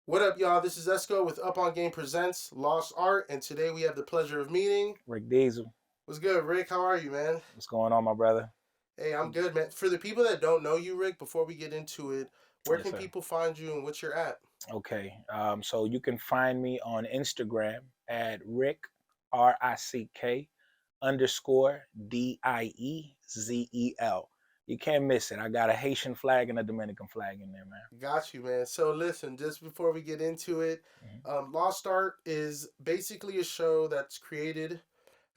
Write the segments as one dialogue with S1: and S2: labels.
S1: What up, y'all? This is Esco with Up on Game Presents Lost Art, and today we have the pleasure of meeting.
S2: Rick Diezel.
S1: What's good, Rick? How are you, man?
S2: What's going on, my brother?
S1: Hey, I'm good, man. For the people that don't know you, Rick, before we get into it, where
S2: Yes,
S1: can
S2: sir.
S1: people find you and what's your app?
S2: Okay. So you can find me on Instagram at Rick RICK underscore DIEZEL. You can't miss it. I got a Haitian flag and a Dominican flag in there, man.
S1: Got you, man. So listen, just before we get into it,
S2: Mhm.
S1: Lost Art is basically a show that's created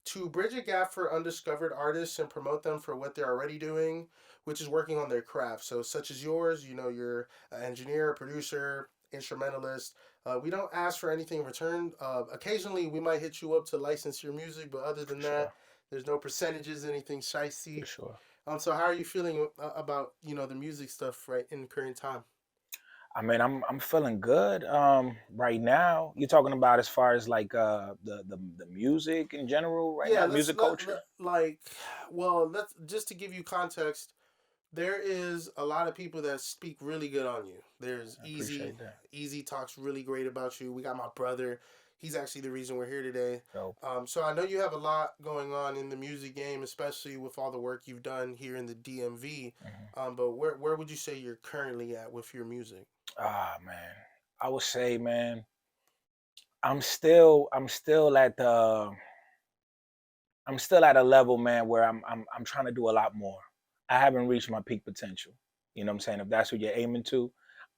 S1: to bridge a gap for undiscovered artists and promote them for what they're already doing, which is working on their craft. So, such as yours, you're an engineer, producer, instrumentalist. We don't ask for anything in return. Occasionally, we might hit you up to license your music, but other
S2: For
S1: than that,
S2: sure.
S1: there's no percentages, anything
S2: For
S1: shicey.
S2: sure.
S1: So, how are you feeling about the music stuff right in the current time?
S2: I'm feeling good. Right now, you're talking about as far as like the music in general right
S1: Yeah,
S2: now,
S1: let's
S2: music culture.
S1: like, well, let's just to give you context. There is a lot of people that speak really good on you. There's
S2: I
S1: Easy.
S2: appreciate that.
S1: Easy talks really great about you. We got my brother. He's actually the reason we're here today.
S2: So
S1: So I know you have a lot going on in the music game, especially with all the work you've done here in the DMV.
S2: mhm.
S1: But where would you say you're currently at with your music?
S2: Man, I would say, man, I'm still at the I'm still at a level, man, where I'm trying to do a lot more. I haven't reached my peak potential. You know what I'm saying? If that's what you're aiming to,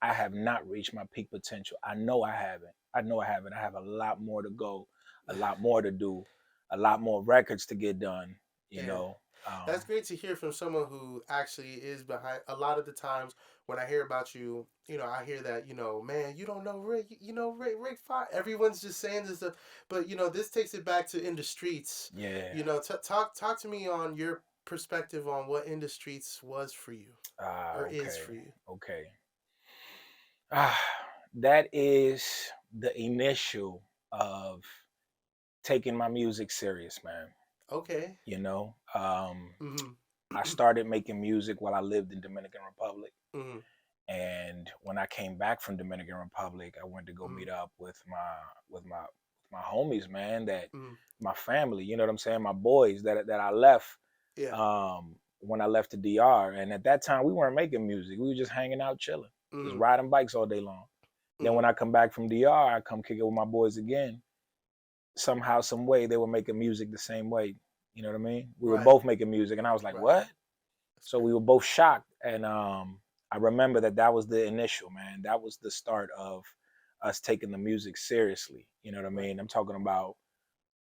S2: I have not reached my peak potential. I know I haven't. I know I haven't. I have a lot more to go, a lot more to do, a lot more records to get done. You
S1: Yeah.
S2: know, um,
S1: That's great to hear from someone who actually is behind. A lot of the times when I hear about you, I hear that, man, you don't know Rick, Rick Fire. Everyone's just saying this stuff, but this takes it back to In the Streets.
S2: yeah.
S1: Talk to me on your perspective on what In the Streets was for you or is
S2: Okay,
S1: for you.
S2: okay. Ah, that is the initial of taking my music serious, man.
S1: Okay.
S2: You know,
S1: Mhm.
S2: I started making music while I lived in Dominican Republic,
S1: Mhm.
S2: and when I came back from Dominican Republic, I went to go
S1: Mhm.
S2: meet up with my homies, man. That
S1: Mhm.
S2: my family, you know what I'm saying, my boys that I left
S1: Yeah.
S2: when I left the DR, and at that time we weren't making music; we were just hanging out, chilling, just
S1: Mhm.
S2: riding bikes all day long. Then when
S1: Mhm.
S2: I come back from DR, I come kick it with my boys again. Somehow, some way, they were making music the same way. You know what I mean? We were
S1: Right.
S2: both making music, and I was like,
S1: Right.
S2: "What?"
S1: That's
S2: So we
S1: great.
S2: were both shocked, and I remember that was the initial, man. That was the start of us taking the music seriously. You know what I
S1: Right.
S2: mean? I'm talking about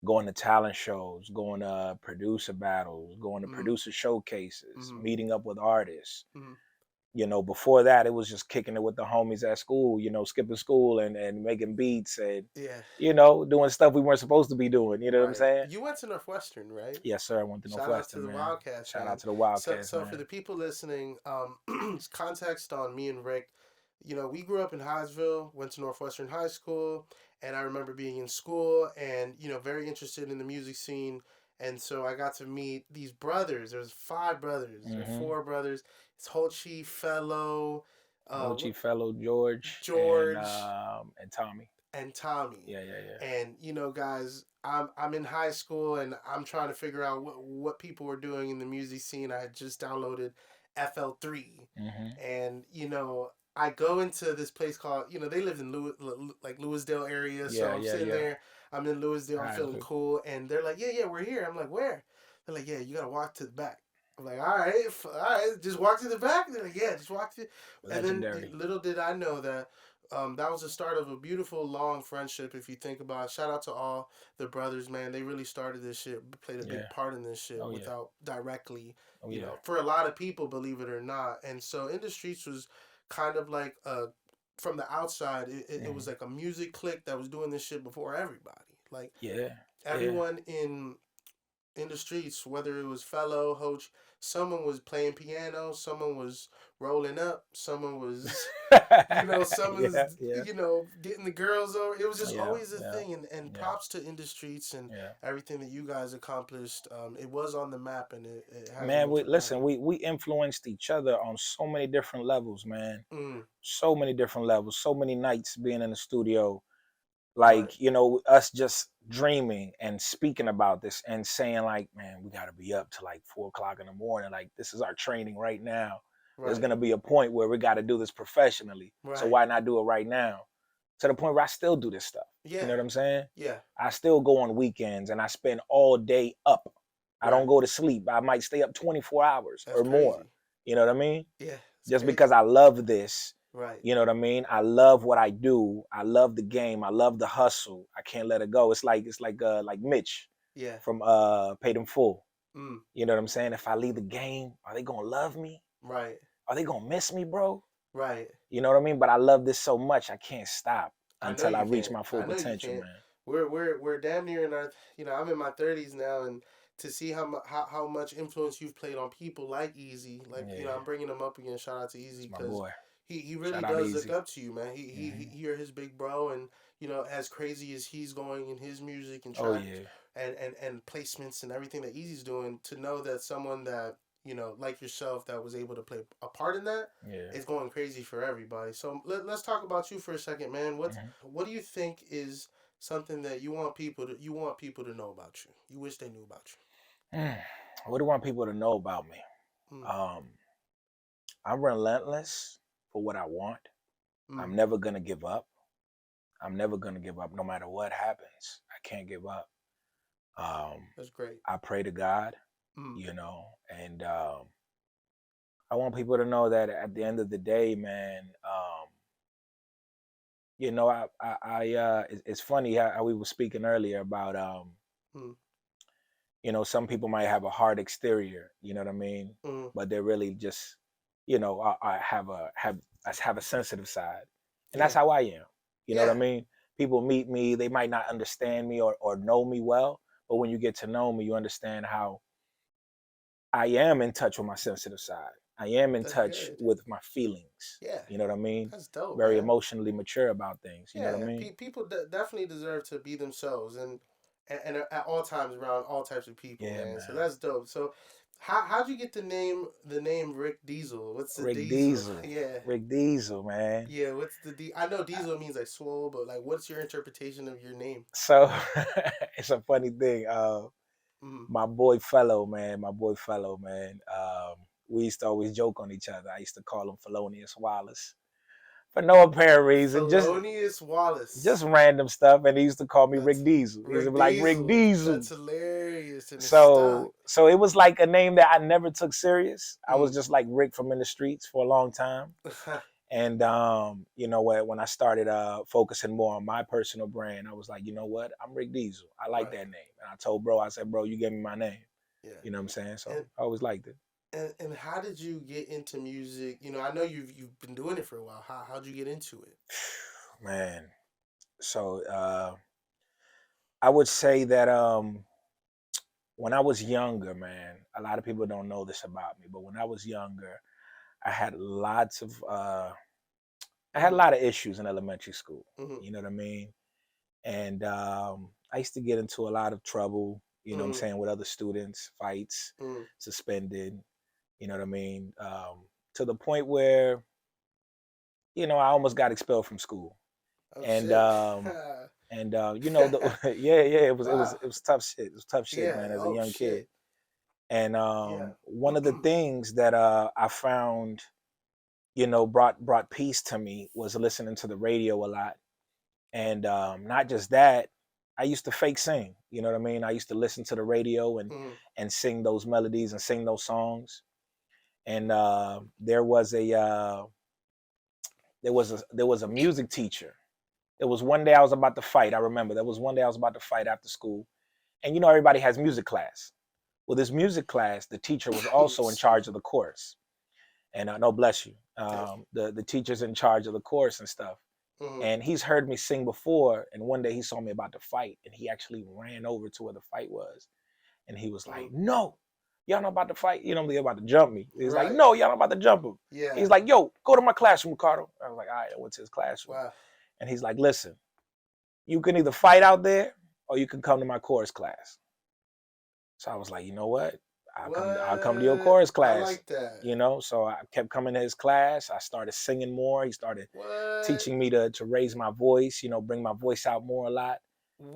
S2: going to talent shows, going to producer battles, going to
S1: Mhm.
S2: producer showcases,
S1: Mhm.
S2: meeting up with artists.
S1: Mhm.
S2: Before that, it was just kicking it with the homies at school, skipping school and making beats and,
S1: Yeah.
S2: doing stuff we weren't supposed to be doing. You know what I'm
S1: Right.
S2: saying?
S1: You went to Northwestern, right?
S2: Yes, sir. I went to
S1: Shout out to
S2: Northwestern,
S1: the
S2: man.
S1: Wildcats,
S2: Shout out
S1: man.
S2: to the
S1: So,
S2: Wildcats,
S1: so for
S2: man.
S1: the people listening, context on me and Rick, we grew up in Hyattsville, went to Northwestern High School, and I remember being in school and very interested in the music scene. And so I got to meet these brothers. There's five brothers or
S2: Mm-hmm.
S1: four brothers. It's Hochi, Fellow,
S2: Mochi Fellow George
S1: George,
S2: and Tommy.
S1: and Tommy.
S2: Yeah, yeah, yeah.
S1: And guys, I'm in high school and I'm trying to figure out what people were doing in the music scene. I had just downloaded FL3,
S2: Mm-hmm.
S1: and I go into this place called they lived in like Louisdale area, so
S2: Yeah,
S1: I'm
S2: yeah,
S1: sitting
S2: yeah.
S1: there. I'm in Louisdale. I'm feeling
S2: Hyattsville.
S1: cool, and they're like, yeah, yeah, we're here. I'm like, where? They're like, yeah, you gotta walk to the back. I'm like, all right, just walk to the back. They're like, yeah, just walk to. And then
S2: Legendary.
S1: little did I know that that was the start of a beautiful, long friendship. If you think about it, shout out to all the brothers, man. They really started this shit, played a big
S2: Yeah.
S1: part in this shit
S2: Oh yeah.
S1: without directly,
S2: Oh yeah.
S1: for a lot of people, believe it or not. And so, In the Streets was kind of like from the outside, it was
S2: Mm-hmm.
S1: like a music clique that was doing this shit before everybody. Like
S2: Yeah. Yeah.
S1: everyone in the streets, whether it was Fellow, Hoach, someone was playing piano, someone was rolling up, someone was,
S2: Yeah,
S1: someone's,
S2: yeah,
S1: getting the girls over. It was just
S2: yeah,
S1: always a
S2: yeah,
S1: thing. And
S2: yeah,
S1: props to Enduhstreetz and
S2: yeah.
S1: everything that you guys accomplished. It was on the map, and it hasn't
S2: Man,
S1: been
S2: we
S1: forgotten.
S2: listen. We influenced each other on so many different levels, man.
S1: Mm,
S2: So many different levels. So many nights being in the studio,
S1: right,
S2: like us just dreaming and speaking about this and saying like, man, we got to be up to like 4 o'clock in the morning. Like this is our training right now. There's
S1: right,
S2: gonna be a point where we got to do this professionally. So
S1: right.
S2: why not do it right now? To the point where I still do this stuff. You
S1: Yeah,
S2: know what I'm saying?
S1: yeah,
S2: I still go on weekends and I spend all day up. I don't
S1: right.
S2: go to sleep. I might stay up 24 hours
S1: That's
S2: or more.
S1: crazy.
S2: You know what I mean?
S1: Yeah, it's
S2: Just because
S1: crazy.
S2: I love this,
S1: Right.
S2: you know what I mean? I love what I do. I love the game. I love the hustle. I can't let it go. It's like Mitch
S1: Yeah.
S2: from Paid in Full.
S1: Mm,
S2: You know what I'm saying? If I leave the game, are they gonna love me?
S1: right,
S2: Are they gonna miss me, bro?
S1: right.
S2: You know what I mean? But I love this so much, I can't stop
S1: I know
S2: until I
S1: you
S2: reach
S1: can't.
S2: my full
S1: I know you
S2: potential,
S1: can't.
S2: man.
S1: We're damn near in our. I'm in my 30s now, and to see how much influence you've played on people like Easy, like
S2: Yeah,
S1: I'm bringing him up again. Shout out to Easy
S2: it's my
S1: because
S2: boy.
S1: he really
S2: Shout out
S1: does look
S2: Easy.
S1: up to you, man.
S2: Hmm.
S1: You're his big bro, and as crazy as he's going in his music and
S2: Oh
S1: track
S2: yeah,
S1: and placements and everything that Easy's doing, to know that someone that like yourself that was able to play a part in that
S2: yeah.
S1: is going crazy for everybody. So let's talk about you for a second, man.
S2: Hmm.
S1: What do you think is something that you want people to know about you? You wish they knew about
S2: What do I want people to know about me?
S1: you.
S2: Um, I'm relentless for what I want.
S1: Mm.
S2: I'm never gonna give up. I'm never gonna give up, no matter what happens. I can't give up. Um,
S1: That's great.
S2: I pray to God,
S1: Mm.
S2: and I want people to know that at the end of the day, man, it's funny how we were speaking earlier about,
S1: Mm.
S2: some people might have a hard exterior, you know what I mean,
S1: Mm.
S2: but they're really just, have a sensitive side, and that's
S1: Yeah.
S2: how I am. You know what I
S1: Yeah.
S2: mean? People meet me, they might not understand me or know me well, but when you get to know me, you understand how I am in touch with my sensitive side. I am in
S1: That's
S2: touch
S1: good.
S2: with my feelings.
S1: Yeah.
S2: You know what I mean?
S1: That's dope,
S2: Very
S1: man.
S2: emotionally mature about things. You know what I
S1: Yeah.
S2: mean?
S1: People definitely deserve to be themselves, and at all times around all types of people,
S2: Yeah,
S1: man. So
S2: man.
S1: that's dope. So how'd you get the name Rick Diezel? What's the
S2: Rick
S1: Diesel?
S2: Diezel.
S1: Yeah.
S2: Rick Diezel, man.
S1: Yeah, what's the I know Diesel means like swole, but like, what's your interpretation of your name?
S2: So it's a funny thing.
S1: Mm.
S2: My boy fellow, man. We used to always joke on each other. I used to call him Felonious Wallace for no apparent reason,
S1: Felonious
S2: just
S1: Wallace.
S2: random stuff. And he used to call me Rick
S1: That's
S2: Diesel. He used to
S1: Rick
S2: be like Rick
S1: Diesel. That's
S2: Diesel.
S1: hilarious, and it's stuck.
S2: So it was like a name that I never took serious. I was
S1: Mm.
S2: just like Rick from in the streets for a long time. And when I started focusing more on my personal brand, I was like, you know what? I'm Rick Diesel. I like
S1: Right.
S2: that name. And I told bro, I said, bro, you gave me my name.
S1: Yeah.
S2: You know what I'm saying? So
S1: And
S2: I always liked it.
S1: and how did you get into music? I know you've been doing it for a while. How'd you get into it?
S2: Man. So I would say that when I was younger, man, a lot of people don't know this about me, but when I was younger, I had lots of I had a
S1: Mm.
S2: lot of issues in elementary school.
S1: Mm.
S2: You know what I mean? And I used to get into a lot of trouble, you know what I'm
S1: Mm.
S2: saying, with other students, fights,
S1: Mm.
S2: suspended, you know what I mean? To the point where, I almost got expelled from school.
S1: Oh
S2: And
S1: shit.
S2: yeah, yeah,
S1: Wow.
S2: it was tough shit. It was tough shit,
S1: Yeah.
S2: man, as a
S1: Oh
S2: young kid.
S1: shit.
S2: And
S1: Yeah.
S2: one of the things that I found, brought peace to me was listening to the radio a lot. And not just that, I used to fake sing. You know what I mean? I used to listen to the radio
S1: Mm.
S2: and sing those melodies and sing those songs. And there was a music teacher. It was one day I was about to fight. I remember there was one day I was about to fight after school, and everybody has music class. Well, this music class, the teacher was also in
S1: Excuse
S2: charge
S1: me.
S2: of the course, and no, bless you.
S1: Thank you.
S2: The teacher's in charge of the course and stuff.
S1: Mm.
S2: And he's heard me sing before, and one day he saw me about to fight, and he actually ran over to where the fight was, and he was like,
S1: Mm.
S2: "No, y'all not about to fight. You know, they're about to jump me. He's like,
S1: Right.
S2: no, y'all not about to jump him.
S1: Yeah.
S2: He's like, yo, go to my classroom, Ricardo. I was like, all right, I went to his classroom.
S1: Wow.
S2: And he's like, listen, you can either fight out there or you can come to my chorus class. So I was like, you know what? I'll come to your
S1: What?
S2: chorus
S1: I
S2: class.
S1: like that.
S2: You know, so I kept coming to his class. I started singing more. He started
S1: What?
S2: teaching me to raise my voice, you know, bring my voice out more a lot.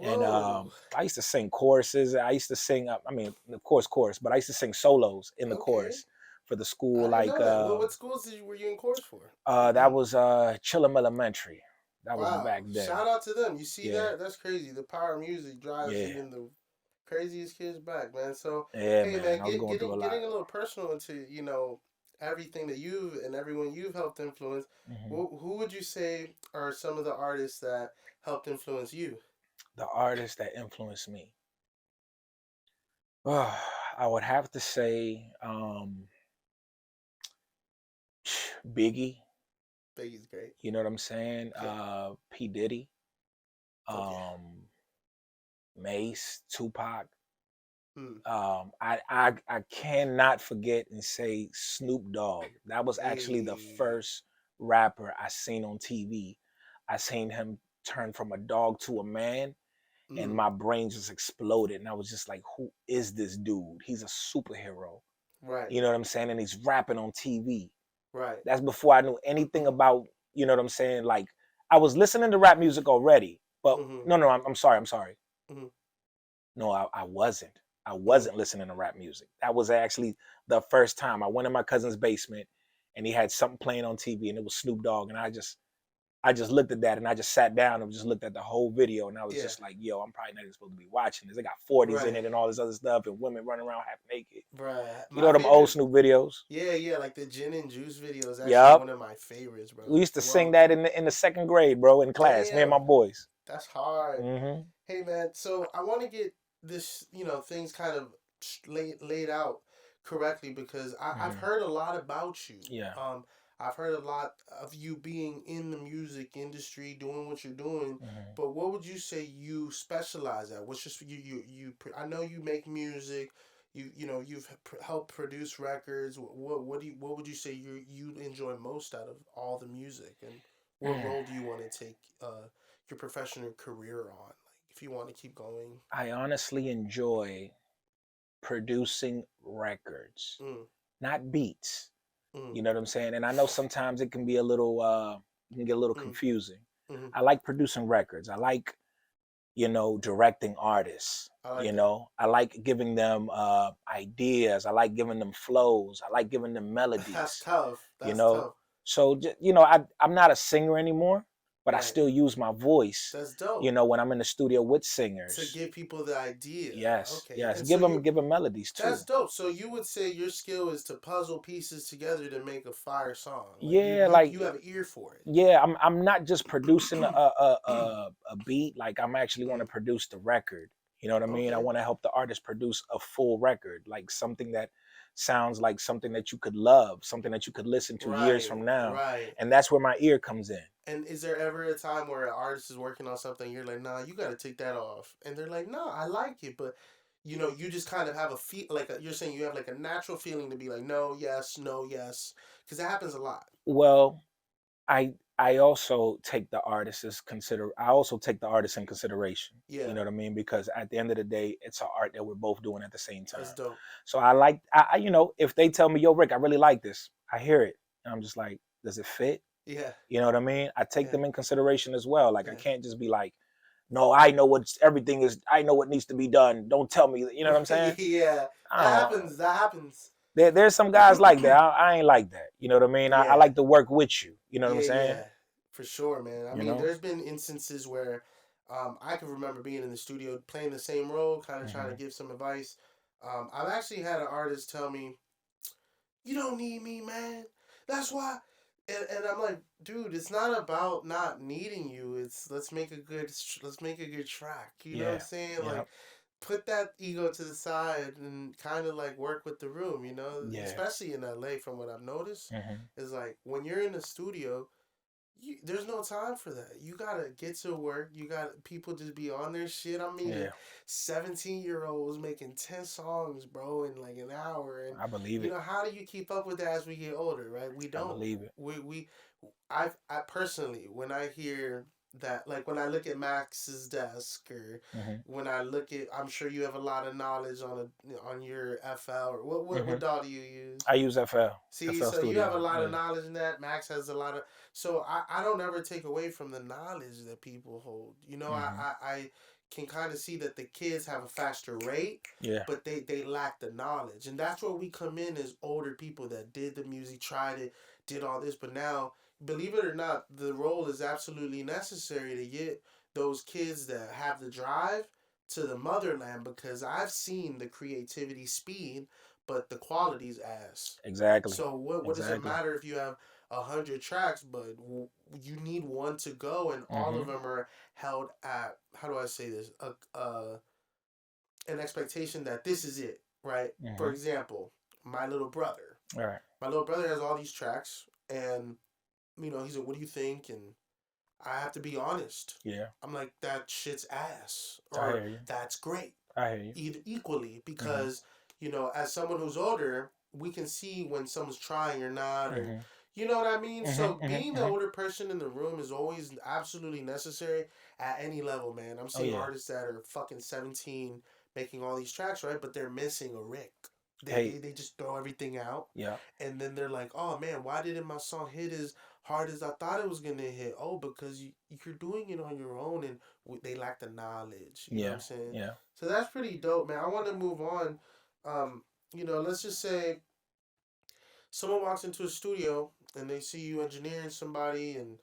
S2: And
S1: Whoa.
S2: I used to sing choruses. I used to sing, I mean, of course, chorus, but I used to sing solos in the
S1: Okay.
S2: chorus for the school.
S1: I didn't
S2: Like
S1: know that. What schools were you in chorus for?
S2: that was Chillum Elementary. That was
S1: Wow.
S2: back then.
S1: Shout out to them. You see
S2: Yeah,
S1: that? That's crazy. The power of music drives
S2: yeah,
S1: even the craziest kids back, man. So,
S2: yeah,
S1: hey,
S2: man.
S1: man,
S2: I was going through a lot.
S1: getting a little personal into, everything that you've and everyone you've helped influence.
S2: Hmm.
S1: Who would you say are some of the artists that helped influence you?
S2: The artists that influenced me. I would have to say Biggie.
S1: Biggie's great.
S2: You know what I'm saying?
S1: Yeah.
S2: P Diddy,
S1: Okay.
S2: um, Mace, Tupac.
S1: Hmm.
S2: I cannot forget and say Snoop Dogg. That was actually the
S1: Hey.
S2: first rapper I seen on TV. I seen him turn from a dog to a man, and
S1: Hmm.
S2: my brain just exploded. And I was just like, "Who is this dude? He's a superhero."
S1: Right.
S2: You know what I'm saying? And he's rapping on TV.
S1: Right.
S2: That's before I knew anything about. You know what I'm saying? Like I was listening to rap music already, but
S1: Mm-hmm.
S2: no, I'm sorry. I'm sorry.
S1: Mm-hmm.
S2: No, I wasn't. I
S1: Mm.
S2: wasn't listening to rap music. That was actually the first time I went in my cousin's basement and he had something playing on TV and it was Snoop Dogg. And I just looked at that and I just sat down and just looked at the whole video and I was
S1: Yeah.
S2: just like, yo, I'm probably not even supposed to be watching this. They got 40s in
S1: Right.
S2: it and all this other stuff and women running around half naked.
S1: Right.
S2: You
S1: My
S2: know them old
S1: favorite.
S2: Snoop videos?
S1: Yeah, yeah. Like the gin and juice video is actually
S2: Yup.
S1: one of my favorites, bro.
S2: We used to sing
S1: Well,
S2: that in the second grade, bro, in class, me and
S1: damn.
S2: my boys.
S1: That's hard.
S2: Mm-hmm.
S1: Hey, man. So I want to get this, things kind of laid out correctly because I've
S2: Mm-hmm.
S1: heard a lot about you.
S2: Yeah.
S1: Um, I've heard a lot of you being in the music industry, doing what you're doing.
S2: Mm-hmm.
S1: But what would you say you specialize at? What's just I know you make music. You've helped produce records. What would you say you enjoy most out of all the music, and what role do you want to take your professional career on? Like, if you want to keep going.
S2: I honestly enjoy producing records,
S1: Mm,
S2: not beats.
S1: mm,
S2: You know what I'm saying? And I know sometimes it can be a little it can get a little
S1: mm,
S2: confusing.
S1: mm.
S2: I like producing records. I like, directing artists.
S1: I like that.
S2: I like giving them ideas. I like giving them flows. I like giving them
S1: That's
S2: melodies.
S1: tough.
S2: You
S1: That's
S2: know,
S1: tough.
S2: so I'm not a singer anymore, but I
S1: Right.
S2: still use my voice.
S1: That's dope.
S2: When I'm in the studio with
S1: To
S2: singers.
S1: give people the idea.
S2: Yes,
S1: Okay.
S2: yes.
S1: And so
S2: Give them melodies
S1: that's
S2: too.
S1: dope. So you would say your skill is to puzzle pieces together to make a fire song. Like you
S2: Yeah,
S1: you
S2: like
S1: you have an ear for it.
S2: yeah. I'm not just producing a
S1: Mm,
S2: a beat. Like I'm actually want to produce the record. You know what I mean? I
S1: okay.
S2: want to help the artist produce a full record, like something that sounds like something that you could love, something that you could listen to years
S1: Right.
S2: from now,
S1: Right.
S2: and that's where my ear comes in.
S1: And is there ever a time where an artist is working on something, you're like, nah, you got to take that off, and they're like, nah, I like it, but you just kind of have a feel you're saying you have like a natural feeling to be like, no, yes, no, yes, because that happens a lot.
S2: Well, I also take the artist as consider. I also take the artist in consideration. You
S1: Yeah,
S2: know what I mean? Because at the end of the day, it's an art that we're both doing at the same
S1: that's
S2: time.
S1: dope.
S2: So I like, if they tell me, "Yo, Rick, I really like this," I hear it, and I'm just like, "Does it fit?"
S1: Yeah,
S2: You know what I mean? I take
S1: yeah,
S2: them in consideration as well. Like I
S1: yeah,
S2: can't just be like, "No, I know what everything is. I know what needs to be done. Don't tell me." You know what I'm saying?
S1: yeah.
S2: I
S1: That
S2: don't.
S1: happens. That happens.
S2: There's some guys like that. I ain't like that. You know what I mean? I
S1: Yeah,
S2: like to work with you. You know what I'm
S1: yeah,
S2: saying?
S1: yeah, for sure, man. I
S2: You
S1: mean,
S2: know?
S1: there's been instances where I can remember being in the studio playing the same role, kind of trying to
S2: Hmm.
S1: give some advice. I've actually had an artist tell me, "You don't need me, man. That's why." And I'm like, dude, it's not about not needing you. It's let's make a good track. You know what I'm
S2: Yeah.
S1: saying?
S2: Yeah.
S1: Like, put that ego to the side and kind of like work with the room.
S2: Yeah.
S1: Especially in LA, from what I've noticed,
S2: Hmm.
S1: is like when you're in the studio, there's no time for that. You gotta get to work. You got people just be on their shit. I'm meeting
S2: Yeah,
S1: 17-year-olds making 10 songs, bro, in like an hour. And
S2: I believe
S1: you
S2: it.
S1: know, how do you keep up with that as we get older, right? We
S2: I
S1: don't.
S2: believe it.
S1: We I personally, when I hear that, like when I look at Max's desk, or
S2: Hmm.
S1: when I look at, I'm sure you have a lot of knowledge on your FL, or what
S2: Hmm.
S1: DAW do you use?
S2: I use FL,
S1: See,
S2: FL
S1: so you have a
S2: Studio.
S1: lot of
S2: Yeah.
S1: knowledge in that. Max has a lot of. So I don't ever take away from the knowledge that people hold. You know,
S2: Hmm.
S1: I can kind of see that the kids have a faster rate,
S2: Yeah.
S1: but they lack the knowledge. And that's where we come in as older people that did the music, tried it, did all this. But now, believe it or not, the role is absolutely necessary to get those kids that have the drive to the motherland, because I've seen the creativity speed, but the quality's ass.
S2: Exactly.
S1: So what does it
S2: Exactly.
S1: matter if you have 100 tracks, but you need one to go, and all of
S2: Hmm.
S1: them are held at, how do I say this, an expectation that this is it, right? For
S2: Hmm.
S1: example, my little brother.
S2: All right.
S1: My little brother has all these tracks, and he said, "What do you think?" And I have to be honest.
S2: Yeah.
S1: I'm like, that shit's ass,
S2: I
S1: or
S2: hear you.
S1: that's great,
S2: I hear you.
S1: either equally,
S2: Hmm.
S1: because as someone who's older, we can see when someone's trying or not, or
S2: Hmm.
S1: you know what I mean.
S2: Hmm.
S1: So
S2: Hmm.
S1: being the
S2: Hmm.
S1: older person in the room is always absolutely necessary at any level, man. I'm
S2: Oh
S1: seeing
S2: yeah.
S1: artists that are fucking 17 making all these tracks, right, but they're missing a Rick. they,
S2: Hey.
S1: they, they just throw everything out,
S2: Yeah.
S1: and then they're like, oh man, why didn't my song hit as hard as I thought it was gonna hit? Oh, because you're doing it on your own, and they lack the knowledge, you know what
S2: Yeah.
S1: I'm saying?
S2: Yeah.
S1: So that's pretty dope, man. I want to move on. Let's just say someone walks into a studio and they see you engineering somebody, and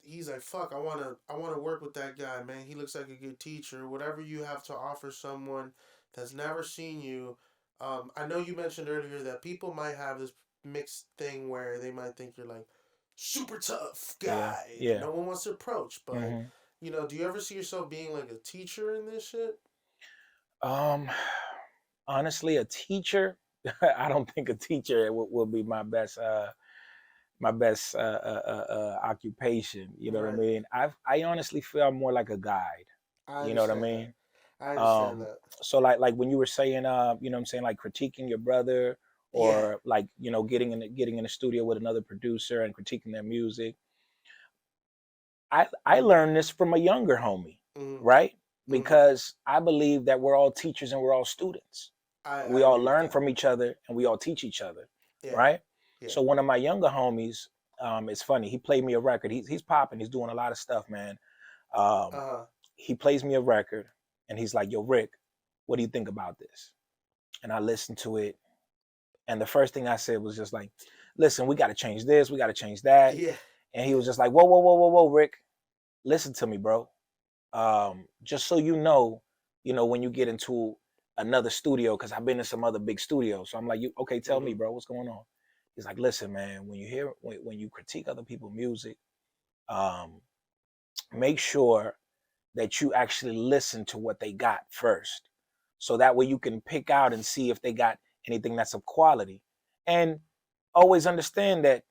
S1: he's like, fuck, I want to work with that guy, man. He looks like a good teacher. Whatever you have to offer someone that's never seen you. I know you mentioned earlier that people might have this mixed thing where they might think you're like super tough
S2: Yeah.
S1: guy that
S2: Yeah.
S1: no one wants to approach, but
S2: Hmm.
S1: do you ever see yourself being like a teacher in this shit?
S2: Um, honestly, a teacher. I don't think a teacher will be my best occupation. You know what I
S1: Right.
S2: mean? I honestly feel I'm more like a guide.
S1: I
S2: You know what I
S1: understand that.
S2: mean?
S1: I understand
S2: Um,
S1: that.
S2: so like when you were saying, you know what I'm saying, like critiquing your brother,
S1: Yeah.
S2: or like getting in the studio with another producer and critiquing their music. I learned this from a younger homie,
S1: Mm-hmm.
S2: right?
S1: Mm-hmm.
S2: Because I believe that we're all teachers and we're all students.
S1: I
S2: We all
S1: agree with
S2: learn
S1: that.
S2: from each other and we all teach each other,
S1: Yeah.
S2: right?
S1: Yeah.
S2: So one of my younger homies, it's funny. He played me a record. He's popping. He's doing a lot of stuff, man. Um,
S1: Uh-huh.
S2: he plays me a record, and he's like, "Yo, Rick, what do you think about this?" And I listened to it, and the first thing I said was just like, "Listen, we got to change this. We got to change that."
S1: Yeah.
S2: And he
S1: Yeah.
S2: was just like, "Whoa, whoa, whoa, whoa, whoa, Rick, listen to me, bro. Just so you know, when you get into another studio, because I've been in some other big studios. So I'm like, you okay, tell me,
S1: Mm-hmm.
S2: bro, what's going on? He's like, listen, man, when you critique other people's music, um, make sure that you actually listen to what they got first. So that way you can pick out and see if they got anything that's of quality. And always understand that,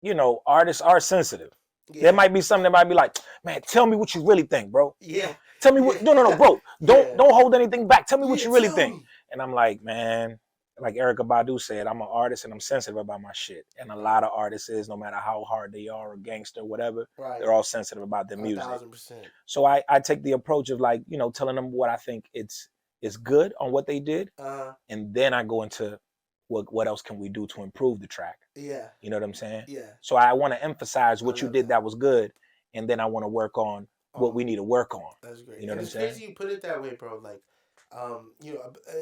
S2: you know, artists are sensitive. There
S1: Yeah.
S2: might be something that might be like, man, tell me what you really think, bro.
S1: Yeah.
S2: Tell me
S1: Yeah.
S2: what. No, no, no, bro. Don't
S1: Yeah.
S2: don't hold anything back. Tell me what
S1: Yeah.
S2: you really
S1: Tell
S2: think.
S1: me.
S2: And I'm like, man, like Erica Badu said, I'm an artist and I'm sensitive about my shit. And a
S1: Right.
S2: lot of artists is, no matter how hard they are or gangster, whatever,
S1: Right.
S2: they're all sensitive about their
S1: A
S2: music.
S1: thousand percent.
S2: So I take the approach of like, you know, telling them what I think it's good on what they did,
S1: Uh.
S2: and then I go into what else can we do to improve the track.
S1: Yeah.
S2: You know what I'm saying?
S1: Yeah.
S2: So I want to emphasize
S1: I
S2: what you
S1: love
S2: did
S1: that.
S2: that was good, and then I want to work on what we need to work on.
S1: That's great,
S2: You know
S1: and
S2: what I'm
S1: it's
S2: saying?
S1: crazy you put it that way, bro. Like,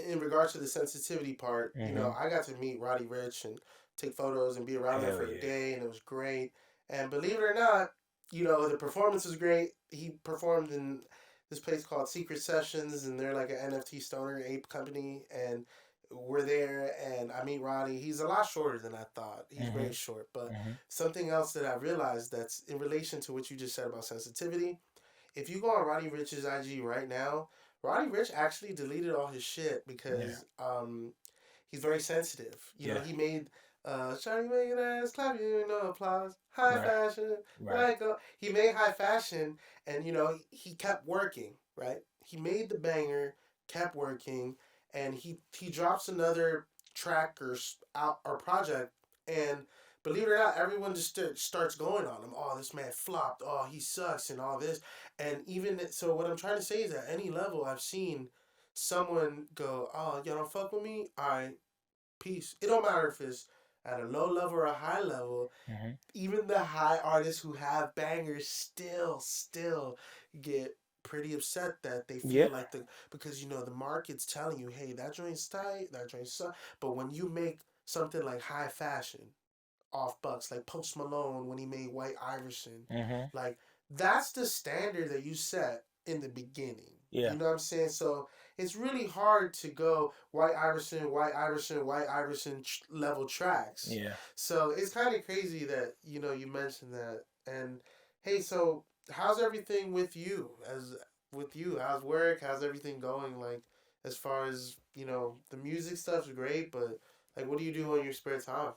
S1: in regards to the sensitivity part,
S2: Mm-hmm.
S1: I got to meet Roddy Rich and take photos and be around him
S2: Hell
S1: for a
S2: yeah.
S1: day, and it was great. And believe it or not, the performance was great. He performed in this place called Secret Sessions, and they're like an NFT stoner ape company, and we're there. And I meet Roddy. He's a lot shorter than I thought. He's
S2: Mm-hmm.
S1: very short, but
S2: Mm-hmm.
S1: something else that I realized that's in relation to what you just said about sensitivity, if you go on Roddy Rich's IG right now, Roddy Rich actually deleted all his shit
S2: Yeah.
S1: because he's very sensitive.
S2: Yeah.
S1: He made Shawty making ass clap, you know, applause. High
S2: Right.
S1: fashion,
S2: Right.
S1: like he made high fashion, and you know he kept working. Right, he made the banger, kept working, and he drops another track or out or project, and believe it or not, everyone just starts going on him. Oh, this man flopped. Oh, he sucks, and all this, and even so, what I'm trying to say is at any level, I've seen someone go, oh, y'all don't fuck with me. All right, peace. It don't matter if it's at a low level or a high level.
S2: Mm-hmm.
S1: Even the high artists who have bangers still get pretty upset that they
S2: Yeah.
S1: feel like because you know the market's telling you, hey, that joint's tight, that joint's suck. But when you make something like high fashion off bucks, like Post Malone when he made White Iverson,
S2: Mm-hmm.
S1: like that's the standard that you set in the beginning.
S2: Yeah.
S1: You know what I'm saying? So it's really hard to go White Iverson level tracks.
S2: Yeah.
S1: So it's kind of crazy that you know you mentioned that. And hey, so how's everything with you? How's work? How's everything going? Like as far as you know, the music stuff's great, but like, what do you do on your spare time?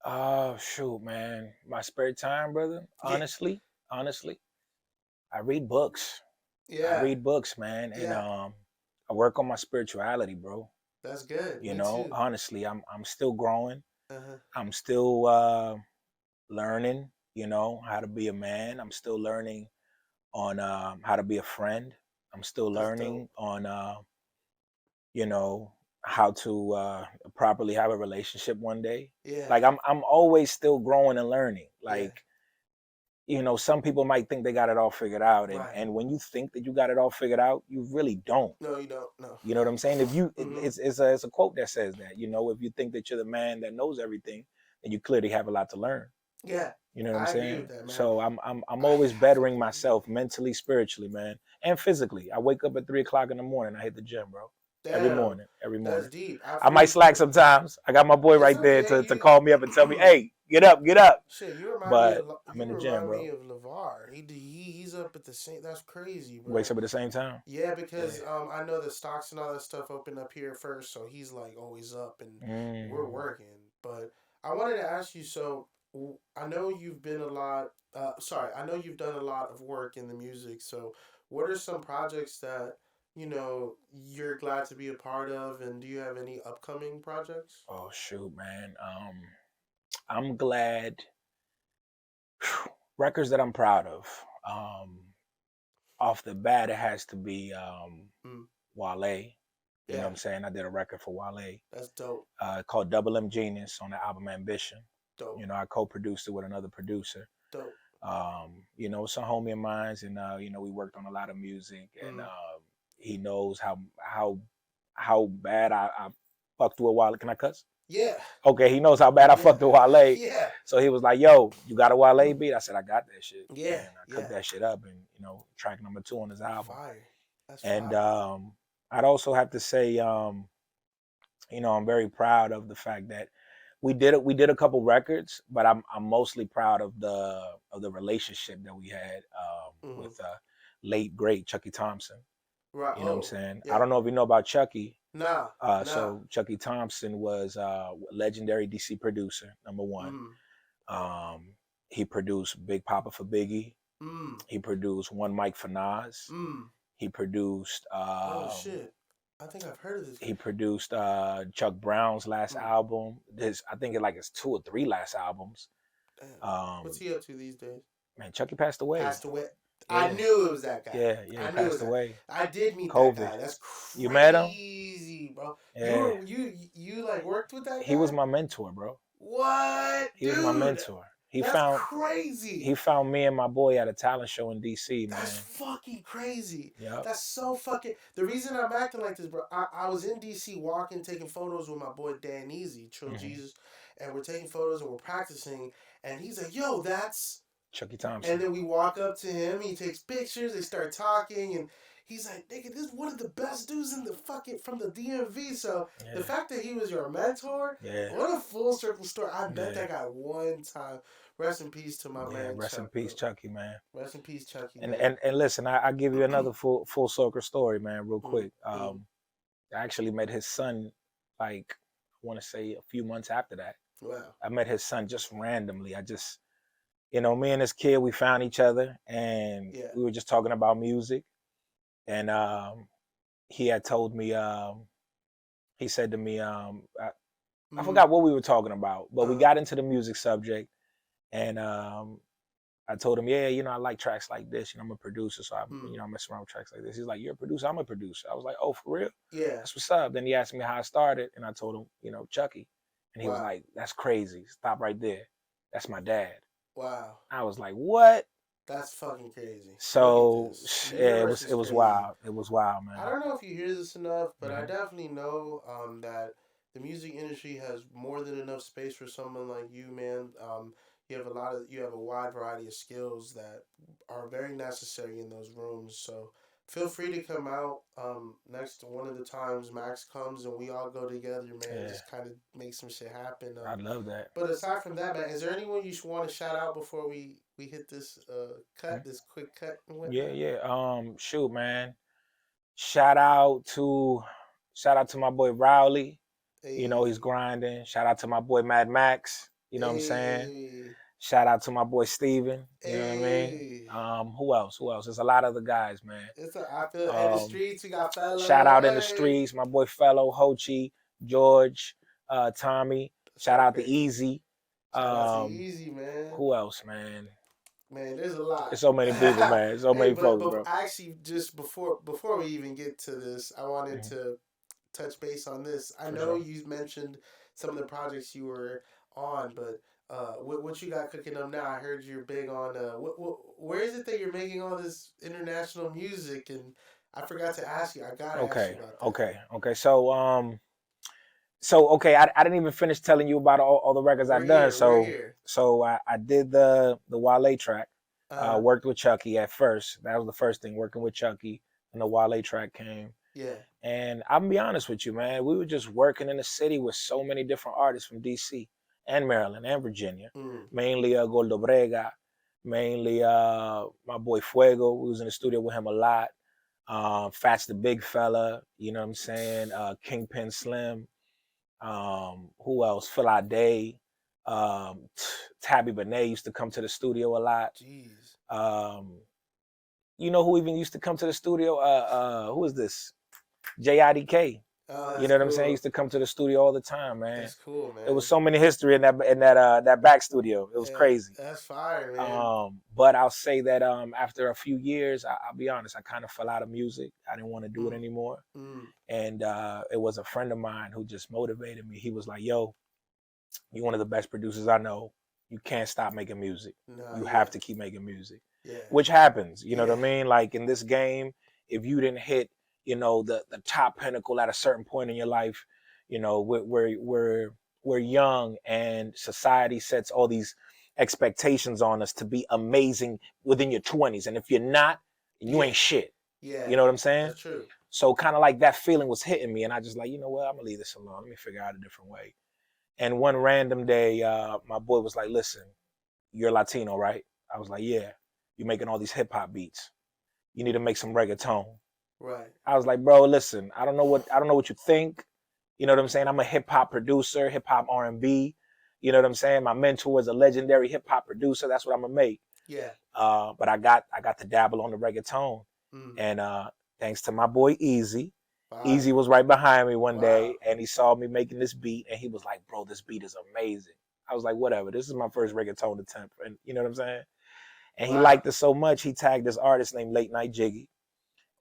S2: Oh shoot, man. My spare time, brother.
S1: Yeah,
S2: Honestly, I read books. I
S1: yeah,
S2: read books, man, and
S1: yeah.
S2: I work on my spirituality, bro.
S1: That's good.
S2: You
S1: Me
S2: know,
S1: too.
S2: honestly, I'm still growing.
S1: Uh huh.
S2: I'm still learning. You know how to be a man. I'm still learning on how to be a friend. I'm still
S1: That's dope.
S2: learning on you know how to properly have a relationship one day.
S1: Yeah,
S2: Like I'm always still growing and learning.
S1: yeah.
S2: Like, you know, some people might think they got it all figured out, and
S1: Right.
S2: when you think that you got it all figured out, you really don't.
S1: No, you don't. No.
S2: You know what I'm saying? If you
S1: Mm-hmm.
S2: it's a quote that says that, you know, if you think that you're the man that knows everything, then you clearly have a lot to learn.
S1: Yeah,
S2: You know what I'm
S1: I agree with
S2: saying?
S1: that, man.
S2: So I'm
S1: I
S2: always
S1: fucking
S2: bettering
S1: agree.
S2: myself mentally, spiritually, man, and physically. I wake up at 3 o'clock in the morning. I hit the gym, bro. Every
S1: Damn,
S2: morning. Every
S1: that's
S2: morning.
S1: deep. I
S2: I might
S1: feel
S2: slack
S1: you.
S2: sometimes. I got my boy
S1: It's
S2: right there
S1: okay.
S2: to call me up and tell me,
S1: You
S2: "Hey, get up, get up."
S1: shit. You remind me
S2: But
S1: of
S2: I'm in the gym, bro.
S1: Levar. He's up at the same. That's crazy,
S2: Wakes
S1: bro.
S2: up at the same time.
S1: Yeah,
S2: Yeah.
S1: because I know the stocks and all that stuff open up here first, so he's like always up, and we're
S2: Mm.
S1: working. But I wanted to ask you. So I know you've been a lot. Sorry, I know you've done a lot of work in the music. So what are some projects that you know you're glad to be a part of, and do you have any upcoming projects?
S2: Oh shoot, man. I'm glad. Records that I'm proud of. Off the bat, it has to be
S1: Mm,
S2: Wale. You know what
S1: yeah,
S2: I'm saying? I did a record for Wale
S1: that's dope.
S2: called Double M Genius on the album Ambition.
S1: Dope.
S2: You know, I co-produced it with another producer.
S1: Dope.
S2: You know, it's a homie of mine, and you know, we worked on a lot of music, and
S1: Mm,
S2: he knows how bad I fucked with Wale. Can I cuss?
S1: yeah.
S2: Okay, he knows how bad I
S1: Yeah.
S2: fucked with Wale.
S1: Yeah.
S2: So he was like, "Yo, you got a Wale beat?" I said, "I got that shit,"
S1: Yeah.
S2: and I cooked
S1: Yeah.
S2: that shit up, and you know, track number 2 on his album.
S1: Fire. That's
S2: And
S1: fire.
S2: I'd also have to say, you know, I'm very proud of the fact that we did it. We did a couple records, but I'm mostly proud of the relationship that we had
S1: Mm-hmm.
S2: with late great Chucky Thompson.
S1: Right.
S2: You know what I'm
S1: Oh,
S2: saying? I
S1: yeah.
S2: don't know if you know about Chucky.
S1: Nah. Nah.
S2: So Chucky Thompson was a legendary DC producer, number one.
S1: Mm.
S2: Um, he produced Big Papa for Biggie.
S1: Mm.
S2: He produced One Mic for Nas.
S1: Mm.
S2: He produced
S1: Oh shit. I think I've heard of this guy.
S2: Chuck Brown's last
S1: Mm.
S2: album. His I think it like his 2 or 3 last albums.
S1: Damn. What's
S2: Um,
S1: he up to these days?
S2: man, Chucky passed away.
S1: Passed away. I
S2: Yeah,
S1: knew it was that guy.
S2: yeah, he
S1: I knew it was
S2: passed
S1: that.
S2: away.
S1: I did meet that
S2: COVID.
S1: guy. That's
S2: You met him?
S1: crazy, bro.
S2: Yeah,
S1: You like worked with that
S2: he was
S1: guy?
S2: my mentor, bro.
S1: What,
S2: He was my
S1: dude?
S2: mentor.
S1: That's crazy.
S2: He found me and my boy at a talent show in DC,
S1: That's
S2: man.
S1: fucking crazy.
S2: Yep.
S1: That's so fucking. The reason I'm acting like this, bro, I was in DC walking, taking photos with my boy Dan Easy, Trill
S2: Hmm.
S1: Jesus, and we're taking photos and we're practicing. And he's like, yo, that's.
S2: Chucky
S1: And
S2: Thompson.
S1: then we walk up to him, he takes pictures, they start talking, and he's like, nigga, this is one of the best dudes in the fucking, from the DMV. So the
S2: Yeah,
S1: fact that he was your mentor,
S2: yeah,
S1: what a full circle story. I met
S2: yeah,
S1: that guy one time. Rest in peace to my
S2: yeah.
S1: man
S2: Rest in
S1: Chuck,
S2: peace,
S1: bro.
S2: Chucky, man.
S1: Rest in peace, Chucky,
S2: And
S1: man.
S2: listen, I give you another full circle story, man, real
S1: Mm,
S2: quick.
S1: mm.
S2: I actually met his son, like I want to say a few months after that.
S1: Wow.
S2: I met his son just randomly. I just, me and this kid, we found each other and
S1: Yeah.
S2: we were just talking about music. And he had told me, he said to me, I
S1: Mm-hmm.
S2: forgot what we were talking about, but we
S1: Uh-huh.
S2: got into the music subject. And I told him, yeah, I like tracks like this. I'm a producer, so I mess around with tracks like this. He's like, you're a producer, I'm a producer. I was like, oh, for real?
S1: Yeah.
S2: That's what's up. Then he asked me how I started, and I told him, Chucky. And he was
S1: Wow.
S2: like, that's crazy. Stop right there. That's my dad.
S1: Wow.
S2: I was like, what?
S1: That's fucking crazy. Look at
S2: So
S1: this. The
S2: yeah,
S1: universe
S2: it
S1: is
S2: was
S1: crazy.
S2: wild. It was wild, man.
S1: I don't know if you hear this enough, but I
S2: Hmm.
S1: definitely know that the music industry has more than enough space for someone like you, man. You have a wide variety of skills that are very necessary in those rooms. So feel free to come out next one of the times Max comes and we all go together, man.
S2: Yeah,
S1: Just kind of make some shit happen.
S2: I love that.
S1: But aside from that, man, is there anyone you want to shout out before we hit this
S2: Mhm.
S1: this quick cut and
S2: Yeah,
S1: whatnot?
S2: yeah. Shoot, man. Shout out to shout out to my boy Rowley. He's
S1: Hey,
S2: grinding. Shout out to my boy Mad Max. You know what I'm saying?
S1: hey,
S2: Shout out to my boy Steven. You know what I mean?
S1: hey.
S2: Who else? Who else? There's a lot of other guys, man.
S1: I feel in the
S2: Um,
S1: streets. We got
S2: Shout
S1: fellow.
S2: out in the
S1: Hey,
S2: streets, my boy Fellow, Hochi, George, Tommy.
S1: that's
S2: Shout
S1: so
S2: out to
S1: crazy.
S2: Easy.
S1: Shout out to
S2: Um,
S1: Easy, man.
S2: who else, man?
S1: Man, there's a lot.
S2: There's so many people, man. So
S1: Hey,
S2: many
S1: but
S2: folks, bro.
S1: actually, just before we even get to this, I wanted
S2: Mhm.
S1: to touch base on this. I
S2: For
S1: know
S2: sure.
S1: you mentioned some of the projects you were on, but what you got cooking up now? I heard you're big on where is it that you're making all this international music? And I forgot to ask you. I gotta ask you
S2: Okay,
S1: about that.
S2: okay. So okay, I didn't even finish telling you about all the records
S1: We're
S2: I've done.
S1: here. We're
S2: So
S1: here.
S2: so I did the Wale track.
S1: Uh,
S2: Worked with Chucky at first. That was the first thing, working with Chucky, and the Wale track came.
S1: yeah.
S2: And I'm gonna be honest with you, man. We were just working in the city with so many different artists from DC and Maryland and Virginia,
S1: Mm,
S2: mainly Gordo Brega, mainly my boy Fuego. We was in the studio with him a lot. Fats the Big Fella, you know what I'm saying? Kingpin Slim. Who else? Phil Day. Tabby Benet used to come to the studio a lot.
S1: jeez.
S2: Um, you know who even used to come to the studio? Who is this? JIDK.
S1: Oh,
S2: You
S1: that's
S2: know what I'm saying? He
S1: cool.
S2: used to come to the studio all the time, man.
S1: That's cool,
S2: It was
S1: man.
S2: so many history in that back studio. It was
S1: Yeah,
S2: crazy.
S1: that's fire, man.
S2: But I'll say that after a few years, I'll be honest, I kind of fell out of music. I didn't want to do it
S1: Mm,
S2: anymore.
S1: mm,
S2: And it was a friend of mine who just motivated me. He was like, "Yo, you're one of the best producers I know. You can't stop making music.
S1: no,
S2: You
S1: yeah,
S2: have to keep making music."
S1: yeah,
S2: Which happens, you know what I
S1: yeah,
S2: mean? Like in this game, if you didn't hit, the top pinnacle at a certain point in your life, we're young and society sets all these expectations on us to be amazing within your 20s. And if you're not, you
S1: yeah,
S2: ain't shit.
S1: yeah.
S2: You know what I'm saying?
S1: That's true.
S2: So kind of like that feeling was hitting me, and I just like, you know what, I'm gonna leave this alone. Let me figure out a different way. And one random day, my boy was like, "Listen, you're Latino, right?" I was like, "Yeah." "You're making all these hip hop beats. You need to make some reggaeton."
S1: Right.
S2: I was like, "Bro, listen, I don't know what you think. You know what I'm saying? I'm a hip hop producer, hip hop R&B. You know what I'm saying? My mentor is a legendary hip hop producer. That's what I'm gonna make."
S1: Yeah.
S2: But I got to dabble on the reggaeton,
S1: Mm,
S2: and thanks to my boy Easy. Easy
S1: fire.
S2: was right behind me one
S1: Wow.
S2: day, and he saw me making this beat, and he was like, "Bro, this beat is amazing." I was like, "Whatever. This is my first reggaeton attempt," and you know what I'm saying. And he
S1: Wow.
S2: liked it so much, he tagged this artist named Late Night Jiggy,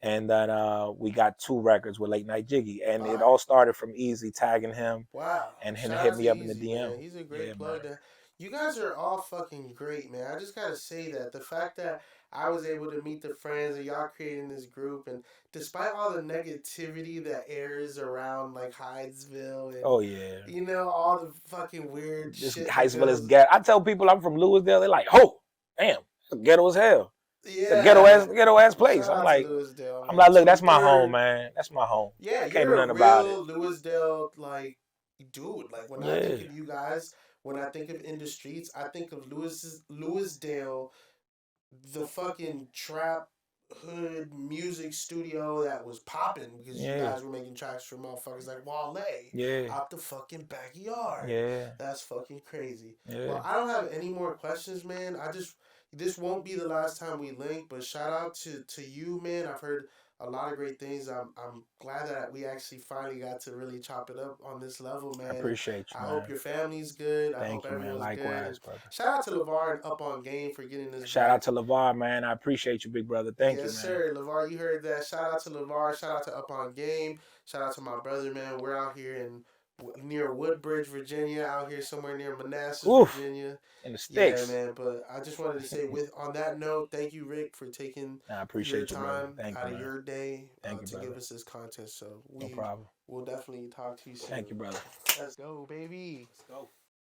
S2: and then we got 2 records with Late Night Jiggy, and it all
S1: Fire.
S2: started from Easy tagging him,
S1: Wow.
S2: and him
S1: Shout
S2: hit
S1: out to
S2: me up in the
S1: Easy,
S2: DM.
S1: man. He's a great
S2: Yeah,
S1: plug.
S2: man.
S1: You guys are all fucking great, man. I just gotta say that the fact that I was able to meet the friends and y'all creating this group, and despite all the negativity that airs around like Hydesville and
S2: Oh yeah.
S1: all the fucking weird
S2: This
S1: shit that
S2: Heistville is
S1: goes.
S2: ghetto. I tell people I'm from Louisville, they're like, "Oh, damn, it's ghetto as hell. It's a
S1: Yeah.
S2: ghetto ass place."
S1: Shout
S2: I'm
S1: out to
S2: like,
S1: Lewisdale,
S2: I'm
S1: man.
S2: like, look, that's my home,
S1: 23rd.
S2: man. That's my home.
S1: Yeah,
S2: I can't do
S1: you're a
S2: nothing about it.
S1: real Lewisdale, like, dude. Like, when I think
S2: Yeah.
S1: of you guys, when I think of Enduhstreetz, I think of Lewisdale, the fucking trap. hood music studio that was popping because you
S2: Yeah.
S1: guys were making tracks for motherfuckers like Wale
S2: Yeah.
S1: out the fucking backyard.
S2: Yeah.
S1: That's fucking crazy.
S2: Yeah.
S1: Well, I don't have any more questions, man. This won't be the last time we link, but shout out to you, man. I've heard a lot of great things. I'm glad that we actually finally got to really chop it up on this level,
S2: I
S1: man. And
S2: appreciate you,
S1: I
S2: man.
S1: hope your family's good. I hope
S2: Thank you, man.
S1: everyone's good. And
S2: Likewise, brother.
S1: shout out to LeVar and Up on Game for getting this
S2: Shout out
S1: back.
S2: to LeVar, man. I appreciate you, big brother. Thank you,
S1: Yes,
S2: man.
S1: sir. LeVar, you heard that. Shout out to LeVar. Shout out to Up on Game. Shout out to my brother, man. We're out here in near Woodbridge, Virginia. Out here somewhere near Manassas,
S2: Oof.
S1: Virginia.
S2: In the
S1: Yeah,
S2: sticks.
S1: man. But I just wanted to say, with on that note, thank you, Rick, for taking
S2: I
S1: your
S2: appreciate you, brother.
S1: time
S2: Thank
S1: out
S2: you,
S1: of
S2: man.
S1: your day
S2: Thank you,
S1: to
S2: brother.
S1: give us this content. So
S2: No problem.
S1: we'll definitely talk to you soon.
S2: Thank you, brother.
S1: Let's go, baby.
S2: Let's go.